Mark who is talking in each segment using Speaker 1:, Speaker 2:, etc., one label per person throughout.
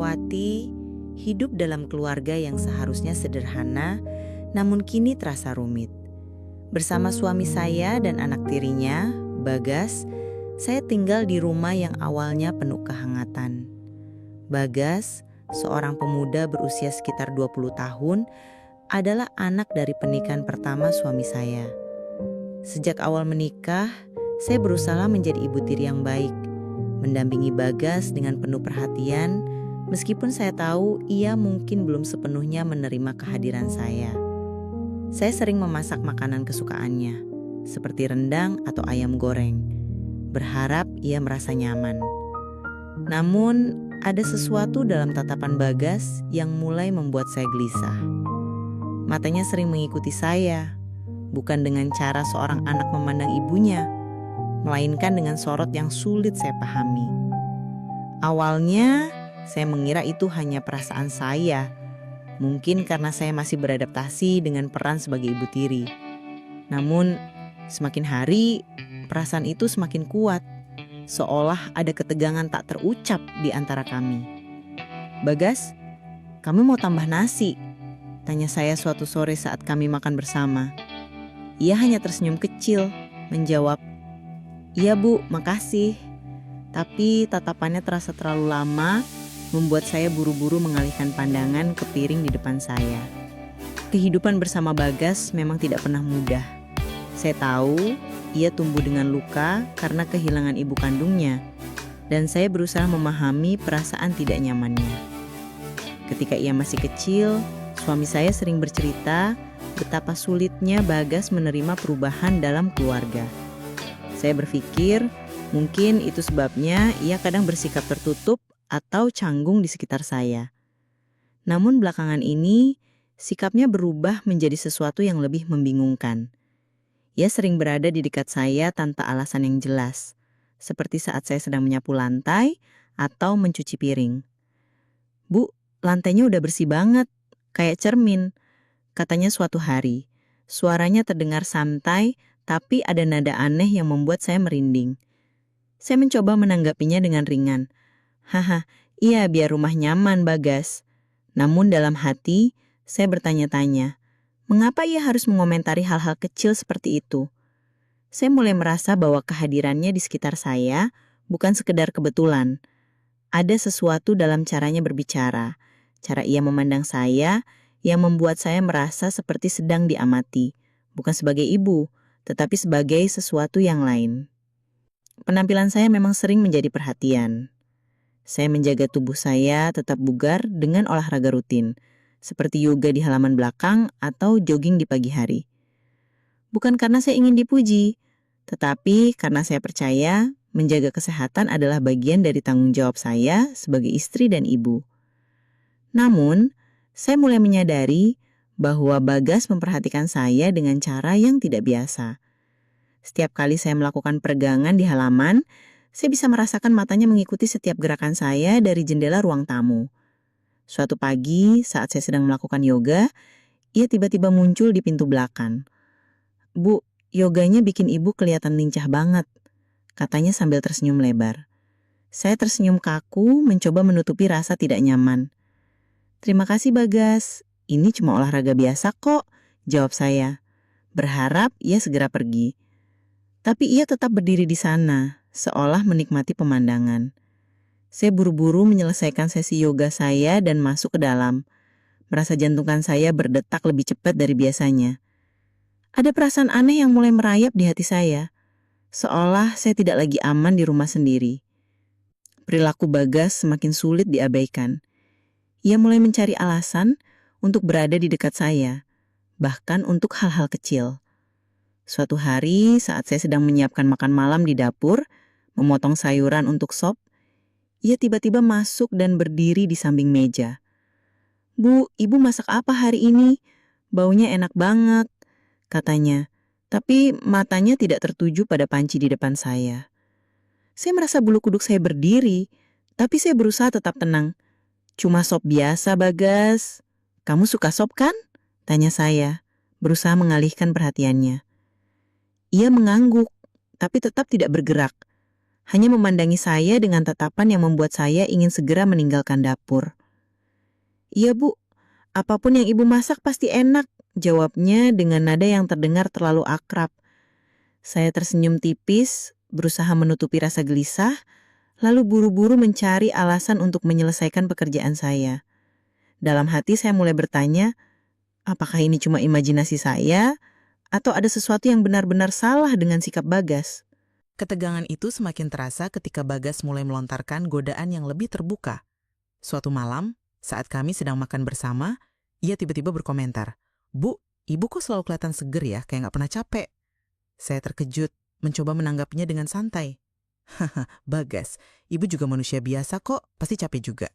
Speaker 1: Herawati hidup dalam keluarga yang seharusnya sederhana, namun kini terasa rumit. Bersama suami saya dan anak tirinya, Bagas, saya tinggal di rumah yang awalnya penuh kehangatan. Bagas, seorang pemuda berusia sekitar 20 tahun, adalah anak dari pernikahan pertama suami saya. Sejak awal menikah, saya berusaha menjadi ibu tiri yang baik, mendampingi Bagas dengan penuh perhatian, meskipun saya tahu ia mungkin belum sepenuhnya menerima kehadiran saya. Saya sering memasak makanan kesukaannya, seperti rendang atau ayam goreng, berharap ia merasa nyaman. Namun, ada sesuatu dalam tatapan Bagas yang mulai membuat saya gelisah. Matanya sering mengikuti saya, bukan dengan cara seorang anak memandang ibunya, melainkan dengan sorot yang sulit saya pahami. Awalnya, saya mengira itu hanya perasaan saya. Mungkin karena saya masih beradaptasi dengan peran sebagai ibu tiri. Namun, semakin hari, perasaan itu semakin kuat. Seolah ada ketegangan tak terucap di antara kami. "Bagas, kamu mau tambah nasi?" tanya saya suatu sore saat kami makan bersama. Ia hanya tersenyum kecil, menjawab, "Iya Bu, makasih." Tapi tatapannya terasa terlalu lama, membuat saya buru-buru mengalihkan pandangan ke piring di depan saya. Kehidupan bersama Bagas memang tidak pernah mudah. Saya tahu ia tumbuh dengan luka karena kehilangan ibu kandungnya, dan saya berusaha memahami perasaan tidak nyamannya. Ketika ia masih kecil, suami saya sering bercerita betapa sulitnya Bagas menerima perubahan dalam keluarga. Saya berpikir mungkin itu sebabnya ia kadang bersikap tertutup atau canggung di sekitar saya. Namun belakangan ini, sikapnya berubah menjadi sesuatu yang lebih membingungkan. Ia sering berada di dekat saya tanpa alasan yang jelas, seperti saat saya sedang menyapu lantai atau mencuci piring. "Bu, lantainya udah bersih banget, kayak cermin," katanya suatu hari. Suaranya terdengar santai, tapi ada nada aneh yang membuat saya merinding. Saya mencoba menanggapinya dengan ringan. "Haha, iya biar rumah nyaman, Bagas." Namun dalam hati, saya bertanya-tanya, mengapa ia harus mengomentari hal-hal kecil seperti itu? Saya mulai merasa bahwa kehadirannya di sekitar saya bukan sekedar kebetulan. Ada sesuatu dalam caranya berbicara, cara ia memandang saya yang membuat saya merasa seperti sedang diamati, bukan sebagai ibu, tetapi sebagai sesuatu yang lain. Penampilan saya memang sering menjadi perhatian. Saya menjaga tubuh saya tetap bugar dengan olahraga rutin, seperti yoga di halaman belakang atau jogging di pagi hari. Bukan karena saya ingin dipuji, tetapi karena saya percaya menjaga kesehatan adalah bagian dari tanggung jawab saya sebagai istri dan ibu. Namun, saya mulai menyadari bahwa Bagas memperhatikan saya dengan cara yang tidak biasa. Setiap kali saya melakukan peregangan di halaman, saya bisa merasakan matanya mengikuti setiap gerakan saya dari jendela ruang tamu. Suatu pagi, saat saya sedang melakukan yoga, ia tiba-tiba muncul di pintu belakang. "Bu, yoganya bikin ibu kelihatan lincah banget," katanya sambil tersenyum lebar. Saya tersenyum kaku, mencoba menutupi rasa tidak nyaman. "Terima kasih Bagas, ini cuma olahraga biasa kok," jawab saya. Berharap ia segera pergi. Tapi ia tetap berdiri di sana, seolah menikmati pemandangan. Saya buru-buru menyelesaikan sesi yoga saya dan masuk ke dalam. Merasa jantungan saya berdetak lebih cepat dari biasanya. Ada perasaan aneh yang mulai merayap di hati saya, seolah saya tidak lagi aman di rumah sendiri. Perilaku Bagas semakin sulit diabaikan. Ia mulai mencari alasan untuk berada di dekat saya, bahkan untuk hal-hal kecil. Suatu hari saat saya sedang menyiapkan makan malam di dapur, memotong sayuran untuk sop, ia tiba-tiba masuk dan berdiri di samping meja. "Bu, ibu masak apa hari ini? Baunya enak banget," katanya, tapi matanya tidak tertuju pada panci di depan saya. Saya merasa bulu kuduk saya berdiri, tapi saya berusaha tetap tenang. "Cuma sop biasa, Bagas." "Kamu suka sop kan?" tanya saya, berusaha mengalihkan perhatiannya. Ia mengangguk, tapi tetap tidak bergerak. Hanya memandangi saya dengan tatapan yang membuat saya ingin segera meninggalkan dapur. "Iya Bu, apapun yang Ibu masak pasti enak," jawabnya dengan nada yang terdengar terlalu akrab. Saya tersenyum tipis, berusaha menutupi rasa gelisah, lalu buru-buru mencari alasan untuk menyelesaikan pekerjaan saya. Dalam hati saya mulai bertanya, apakah ini cuma imajinasi saya, atau ada sesuatu yang benar-benar salah dengan sikap Bagas? Ketegangan itu semakin terasa ketika Bagas mulai melontarkan godaan yang lebih terbuka. Suatu malam, saat kami sedang makan bersama, ia tiba-tiba berkomentar, "Bu, Ibu kok selalu kelihatan seger ya, kayak nggak pernah capek?" Saya terkejut, mencoba menanggapinya dengan santai. "Haha, Bagas, Ibu juga manusia biasa kok, pasti capek juga."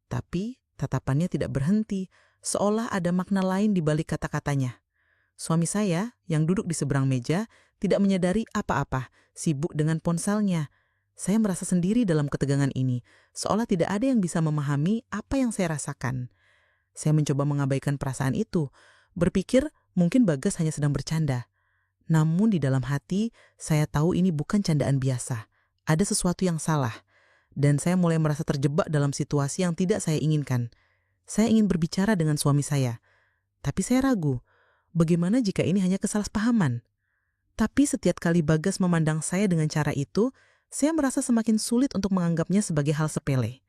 Speaker 1: Tapi tatapannya tidak berhenti, seolah ada makna lain di balik kata-katanya. Suami saya, yang duduk di seberang meja, tidak menyadari apa-apa, sibuk dengan ponselnya. Saya merasa sendiri dalam ketegangan ini, seolah tidak ada yang bisa memahami apa yang saya rasakan. Saya mencoba mengabaikan perasaan itu, berpikir mungkin Bagas hanya sedang bercanda. Namun di dalam hati, saya tahu ini bukan candaan biasa. Ada sesuatu yang salah, dan saya mulai merasa terjebak dalam situasi yang tidak saya inginkan. Saya ingin berbicara dengan suami saya, tapi saya ragu. Bagaimana jika ini hanya kesalahpahaman? Tapi setiap kali Bagas memandang saya dengan cara itu, saya merasa semakin sulit untuk menganggapnya sebagai hal sepele.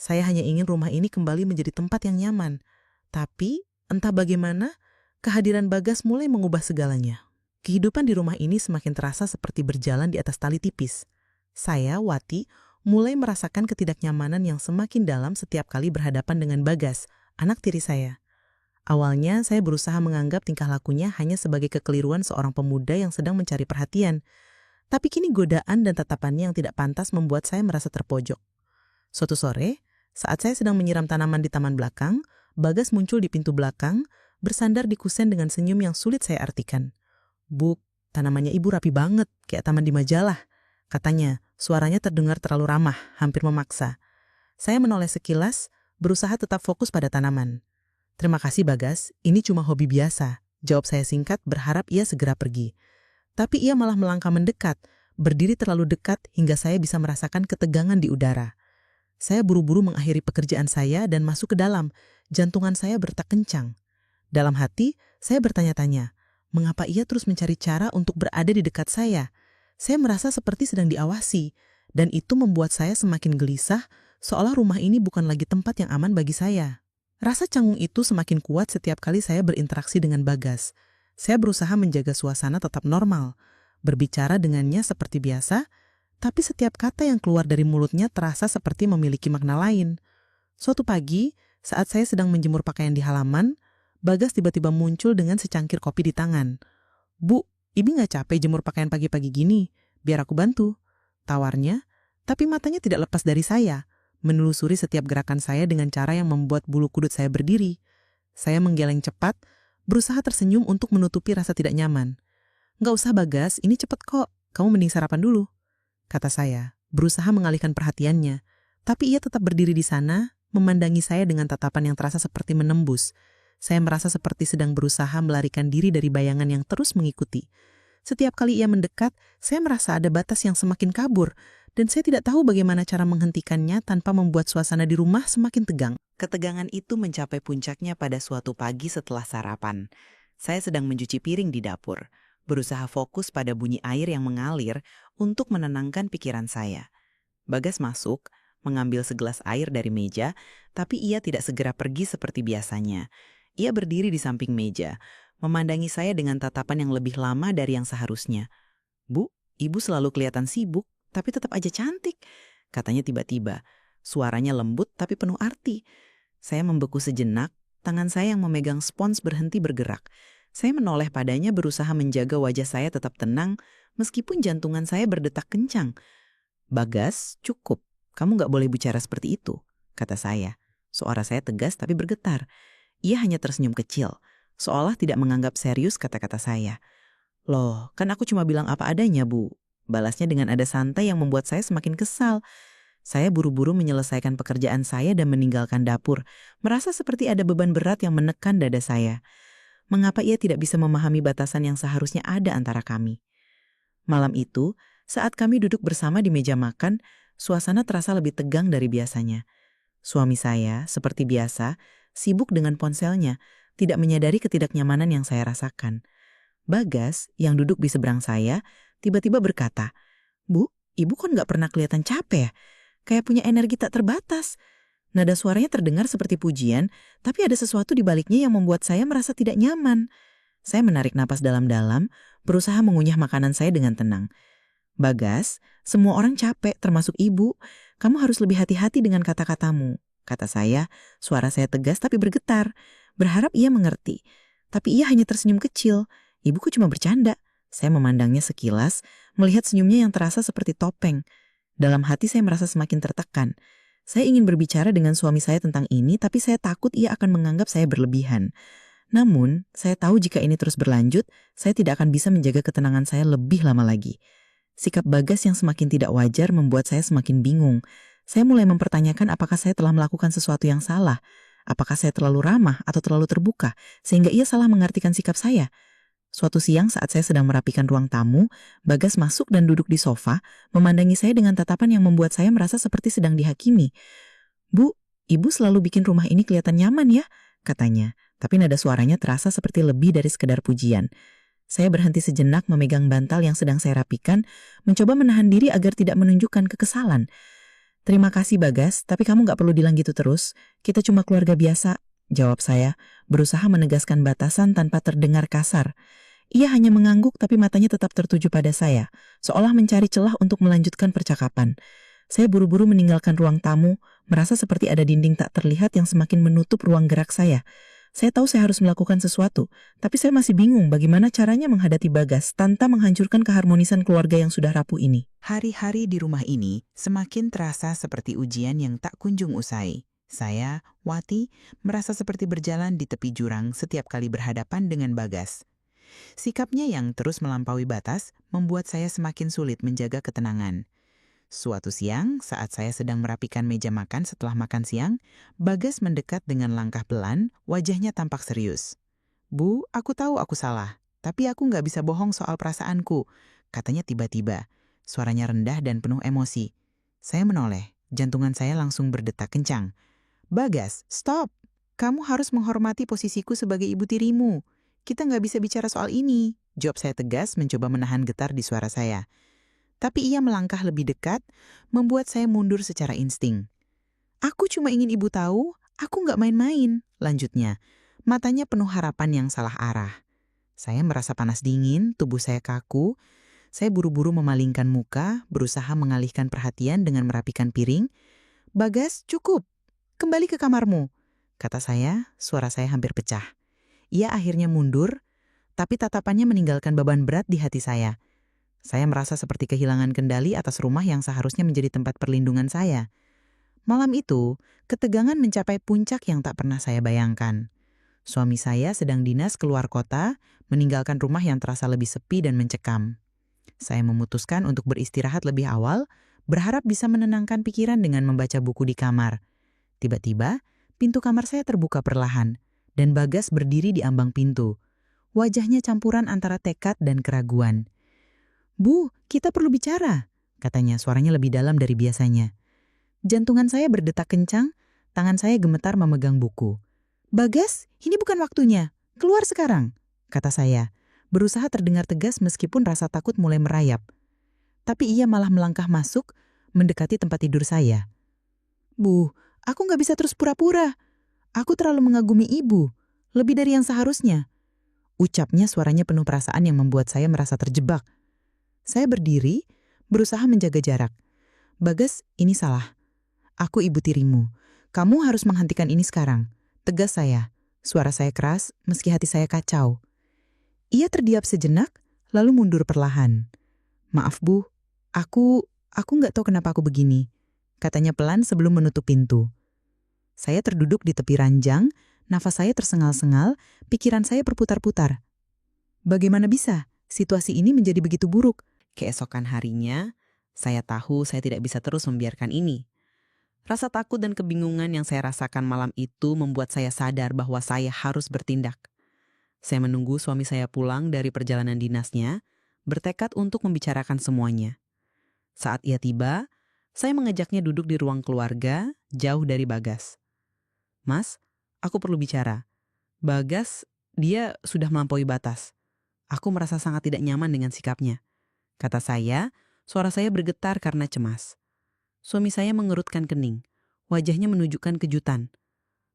Speaker 1: Saya hanya ingin rumah ini kembali menjadi tempat yang nyaman. Tapi, entah bagaimana, kehadiran Bagas mulai mengubah segalanya. Kehidupan di rumah ini semakin terasa seperti berjalan di atas tali tipis. Saya, Wati, mulai merasakan ketidaknyamanan yang semakin dalam setiap kali berhadapan dengan Bagas, anak tiri saya. Awalnya, saya berusaha menganggap tingkah lakunya hanya sebagai kekeliruan seorang pemuda yang sedang mencari perhatian. Tapi kini godaan dan tatapannya yang tidak pantas membuat saya merasa terpojok. Suatu sore, saat saya sedang menyiram tanaman di taman belakang, Bagas muncul di pintu belakang, bersandar di kusen dengan senyum yang sulit saya artikan. "Bu, tanamannya Ibu rapi banget, kayak taman di majalah," katanya. Suaranya terdengar terlalu ramah, hampir memaksa. Saya menoleh sekilas, berusaha tetap fokus pada tanaman. "Terima kasih Bagas, ini cuma hobi biasa," jawab saya singkat, berharap ia segera pergi. Tapi ia malah melangkah mendekat, berdiri terlalu dekat hingga saya bisa merasakan ketegangan di udara. Saya buru-buru mengakhiri pekerjaan saya dan masuk ke dalam. Jantungan saya berdetak kencang. Dalam hati, saya bertanya-tanya, mengapa ia terus mencari cara untuk berada di dekat saya? Saya merasa seperti sedang diawasi, dan itu membuat saya semakin gelisah, seolah rumah ini bukan lagi tempat yang aman bagi saya. Rasa canggung itu semakin kuat setiap kali saya berinteraksi dengan Bagas. Saya berusaha menjaga suasana tetap normal, berbicara dengannya seperti biasa, tapi setiap kata yang keluar dari mulutnya terasa seperti memiliki makna lain. Suatu pagi, saat saya sedang menjemur pakaian di halaman, Bagas tiba-tiba muncul dengan secangkir kopi di tangan. "Bu, Ibu nggak capek jemur pakaian pagi-pagi gini? Biar aku bantu," tawarnya, tapi matanya tidak lepas dari saya, menelusuri setiap gerakan saya dengan cara yang membuat bulu kuduk saya berdiri. Saya menggeleng cepat, berusaha tersenyum untuk menutupi rasa tidak nyaman. "Nggak usah Bagas, ini cepet kok. Kamu mending sarapan dulu," kata saya, berusaha mengalihkan perhatiannya. Tapi ia tetap berdiri di sana, memandangi saya dengan tatapan yang terasa seperti menembus. Saya merasa seperti sedang berusaha melarikan diri dari bayangan yang terus mengikuti. Setiap kali ia mendekat, saya merasa ada batas yang semakin kabur, dan saya tidak tahu bagaimana cara menghentikannya tanpa membuat suasana di rumah semakin tegang. Ketegangan itu mencapai puncaknya pada suatu pagi setelah sarapan. Saya sedang mencuci piring di dapur, berusaha fokus pada bunyi air yang mengalir untuk menenangkan pikiran saya. Bagas masuk, mengambil segelas air dari meja, tapi ia tidak segera pergi seperti biasanya. Ia berdiri di samping meja, memandangi saya dengan tatapan yang lebih lama dari yang seharusnya. "Bu, Ibu selalu kelihatan sibuk, tapi tetap aja cantik," katanya tiba-tiba. Suaranya lembut tapi penuh arti. Saya membeku sejenak, tangan saya yang memegang spons berhenti bergerak. Saya menoleh padanya berusaha menjaga wajah saya tetap tenang, meskipun jantungan saya berdetak kencang. "Bagas, cukup. Kamu nggak boleh bicara seperti itu," kata saya. Suara saya tegas tapi bergetar. Ia hanya tersenyum kecil, seolah tidak menganggap serius kata-kata saya. "Loh, kan aku cuma bilang apa adanya, Bu," balasnya dengan nada santai yang membuat saya semakin kesal. Saya buru-buru menyelesaikan pekerjaan saya dan meninggalkan dapur, merasa seperti ada beban berat yang menekan dada saya. Mengapa ia tidak bisa memahami batasan yang seharusnya ada antara kami? Malam itu, saat kami duduk bersama di meja makan, suasana terasa lebih tegang dari biasanya. Suami saya, seperti biasa, sibuk dengan ponselnya, tidak menyadari ketidaknyamanan yang saya rasakan. Bagas, yang duduk di seberang saya, tiba-tiba berkata, "Bu, ibu kan nggak pernah kelihatan capek ya? Kayak punya energi tak terbatas." Nada suaranya terdengar seperti pujian, tapi ada sesuatu di baliknya yang membuat saya merasa tidak nyaman. Saya menarik napas dalam-dalam, berusaha mengunyah makanan saya dengan tenang. "Bagas, semua orang capek, termasuk ibu. Kamu harus lebih hati-hati dengan kata-katamu," kata saya. Suara saya tegas tapi bergetar. Berharap ia mengerti. Tapi ia hanya tersenyum kecil. "Ibuku cuma bercanda." Saya memandangnya sekilas, melihat senyumnya yang terasa seperti topeng. Dalam hati saya merasa semakin tertekan. Saya ingin berbicara dengan suami saya tentang ini, tapi saya takut ia akan menganggap saya berlebihan. Namun, saya tahu jika ini terus berlanjut, saya tidak akan bisa menjaga ketenangan saya lebih lama lagi. Sikap Bagas yang semakin tidak wajar membuat saya semakin bingung. Saya mulai mempertanyakan apakah saya telah melakukan sesuatu yang salah. Apakah saya terlalu ramah atau terlalu terbuka, sehingga ia salah mengartikan sikap saya. Suatu siang saat saya sedang merapikan ruang tamu, Bagas masuk dan duduk di sofa, memandangi saya dengan tatapan yang membuat saya merasa seperti sedang dihakimi. "Bu, ibu selalu bikin rumah ini kelihatan nyaman ya," katanya. Tapi nada suaranya terasa seperti lebih dari sekedar pujian. Saya berhenti sejenak memegang bantal yang sedang saya rapikan, mencoba menahan diri agar tidak menunjukkan kekesalan. "Terima kasih Bagas, tapi kamu gak perlu bilang gitu terus. Kita cuma keluarga biasa," jawab saya, berusaha menegaskan batasan tanpa terdengar kasar. Ia hanya mengangguk tapi matanya tetap tertuju pada saya, seolah mencari celah untuk melanjutkan percakapan. Saya buru-buru meninggalkan ruang tamu, merasa seperti ada dinding tak terlihat yang semakin menutup ruang gerak saya. Saya tahu saya harus melakukan sesuatu, tapi saya masih bingung bagaimana caranya menghadapi Bagas tanpa menghancurkan keharmonisan keluarga yang sudah rapuh ini.
Speaker 2: Hari-hari di rumah ini semakin terasa seperti ujian yang tak kunjung usai. Saya, Wati, merasa seperti berjalan di tepi jurang setiap kali berhadapan dengan Bagas. Sikapnya yang terus melampaui batas membuat saya semakin sulit menjaga ketenangan. Suatu siang, saat saya sedang merapikan meja makan setelah makan siang, Bagas mendekat dengan langkah pelan, wajahnya tampak serius. "Bu, aku tahu aku salah, tapi aku nggak bisa bohong soal perasaanku," katanya tiba-tiba. Suaranya rendah dan penuh emosi. Saya menoleh, jantungan saya langsung berdetak kencang. "Bagas, stop! Kamu harus menghormati posisiku sebagai ibu tirimu. Kita nggak bisa bicara soal ini," jawab saya tegas mencoba menahan getar di suara saya. Tapi ia melangkah lebih dekat, membuat saya mundur secara insting. "Aku cuma ingin ibu tahu, aku nggak main-main," lanjutnya. Matanya penuh harapan yang salah arah. Saya merasa panas dingin, tubuh saya kaku. Saya buru-buru memalingkan muka, berusaha mengalihkan perhatian dengan merapikan piring. "Bagas, cukup. Kembali ke kamarmu," kata saya, suara saya hampir pecah. Ia akhirnya mundur, tapi tatapannya meninggalkan beban berat di hati saya. Saya merasa seperti kehilangan kendali atas rumah yang seharusnya menjadi tempat perlindungan saya. Malam itu, ketegangan mencapai puncak yang tak pernah saya bayangkan. Suami saya sedang dinas keluar kota, meninggalkan rumah yang terasa lebih sepi dan mencekam. Saya memutuskan untuk beristirahat lebih awal, berharap bisa menenangkan pikiran dengan membaca buku di kamar. Tiba-tiba, pintu kamar saya terbuka perlahan, dan Bagas berdiri di ambang pintu. Wajahnya campuran antara tekad dan keraguan. "Bu, kita perlu bicara," katanya, suaranya lebih dalam dari biasanya. Jantungan saya berdetak kencang, tangan saya gemetar memegang buku. "Bagas, ini bukan waktunya. Keluar sekarang," kata saya, berusaha terdengar tegas meskipun rasa takut mulai merayap. Tapi ia malah melangkah masuk, mendekati tempat tidur saya. "Bu, aku nggak bisa terus pura-pura. Aku terlalu mengagumi ibu, lebih dari yang seharusnya," ucapnya, suaranya penuh perasaan yang membuat saya merasa terjebak. Saya berdiri, berusaha menjaga jarak. "Bagas, ini salah. Aku ibu tirimu. Kamu harus menghentikan ini sekarang," tegas saya. Suara saya keras, meski hati saya kacau. Ia terdiam sejenak, lalu mundur perlahan. "Maaf Bu, aku nggak tahu kenapa aku begini," katanya pelan sebelum menutup pintu. Saya terduduk di tepi ranjang, nafas saya tersengal-sengal, pikiran saya berputar-putar. Bagaimana bisa situasi ini menjadi begitu buruk? Keesokan harinya, saya tahu saya tidak bisa terus membiarkan ini. Rasa takut dan kebingungan yang saya rasakan malam itu membuat saya sadar bahwa saya harus bertindak. Saya menunggu suami saya pulang dari perjalanan dinasnya, bertekad untuk membicarakan semuanya. Saat ia tiba, saya mengajaknya duduk di ruang keluarga, jauh dari Bagas. "Mas,
Speaker 3: aku perlu bicara. Bagas, dia sudah melampaui batas. Aku merasa sangat tidak nyaman dengan sikapnya. Kata saya, suara saya bergetar karena cemas. Suami saya mengerutkan kening. Wajahnya menunjukkan kejutan.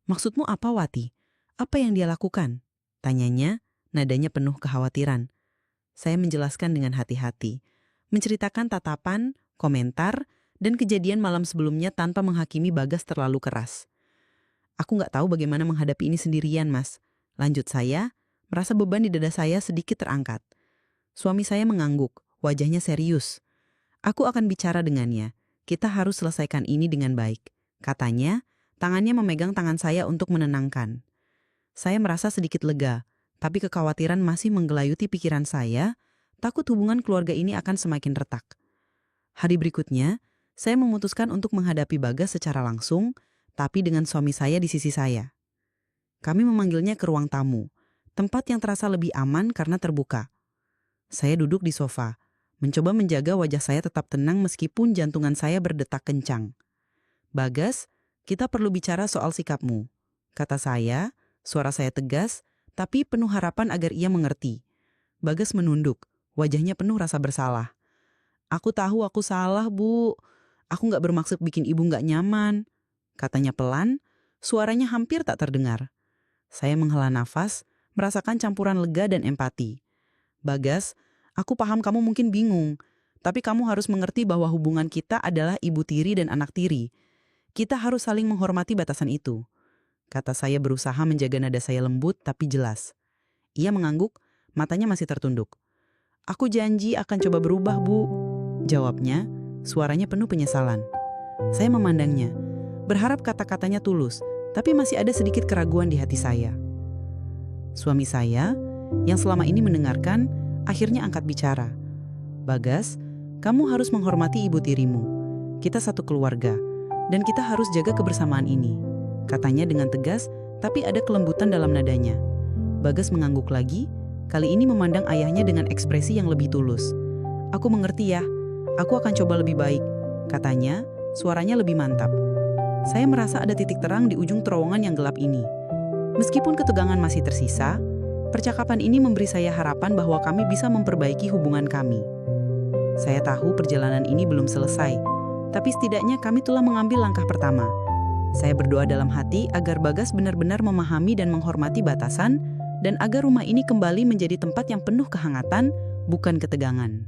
Speaker 3: Maksudmu apa, Wati? Apa yang dia lakukan? Tanyanya, nadanya penuh kekhawatiran. Saya menjelaskan dengan hati-hati. Menceritakan tatapan, komentar, dan kejadian malam sebelumnya tanpa menghakimi Bagas terlalu keras. Aku nggak tahu bagaimana menghadapi ini sendirian, Mas. Lanjut saya, merasa beban di dada saya sedikit terangkat. Suami saya mengangguk, wajahnya serius. Aku akan bicara dengannya. Kita harus selesaikan ini dengan baik. Katanya, tangannya memegang tangan saya untuk menenangkan. Saya merasa sedikit lega, tapi kekhawatiran masih menggelayuti pikiran saya, takut hubungan keluarga ini akan semakin retak. Hari berikutnya, saya memutuskan untuk menghadapi Bagas secara langsung, tapi dengan suami saya di sisi saya. Kami memanggilnya ke ruang tamu, tempat yang terasa lebih aman karena terbuka. Saya duduk di sofa, mencoba menjaga wajah saya tetap tenang meskipun jantungan saya berdetak kencang. Bagas, kita perlu bicara soal sikapmu, kata saya, suara saya tegas, tapi penuh harapan agar ia mengerti. Bagas menunduk, wajahnya penuh rasa bersalah. Aku tahu aku salah, Bu. Aku nggak bermaksud bikin ibu nggak nyaman, katanya pelan, suaranya hampir tak terdengar. Saya menghela nafas, merasakan campuran lega dan empati. Bagas, aku paham kamu mungkin bingung, tapi kamu harus mengerti bahwa hubungan kita adalah ibu tiri dan anak tiri. Kita harus saling menghormati batasan itu. Kata saya berusaha menjaga nada saya lembut tapi jelas. Ia mengangguk, matanya masih tertunduk. Aku janji akan coba berubah, Bu. Jawabnya, suaranya penuh penyesalan. Saya memandangnya, berharap kata-katanya tulus, tapi masih ada sedikit keraguan di hati saya. Suami saya, yang selama ini mendengarkan, akhirnya angkat bicara. Bagas, kamu harus menghormati ibu tirimu. Kita satu keluarga, dan kita harus jaga kebersamaan ini. Katanya dengan tegas, tapi ada kelembutan dalam nadanya. Bagas mengangguk lagi, kali ini memandang ayahnya dengan ekspresi yang lebih tulus. Aku mengerti ya, aku akan coba lebih baik, katanya, suaranya lebih mantap. Saya merasa ada titik terang di ujung terowongan yang gelap ini. Meskipun ketegangan masih tersisa, percakapan ini memberi saya harapan bahwa kami bisa memperbaiki hubungan kami. Saya tahu perjalanan ini belum selesai, tapi setidaknya kami telah mengambil langkah pertama. Saya berdoa dalam hati agar Bagas benar-benar memahami dan menghormati batasan, dan agar rumah ini kembali menjadi tempat yang penuh kehangatan, bukan ketegangan.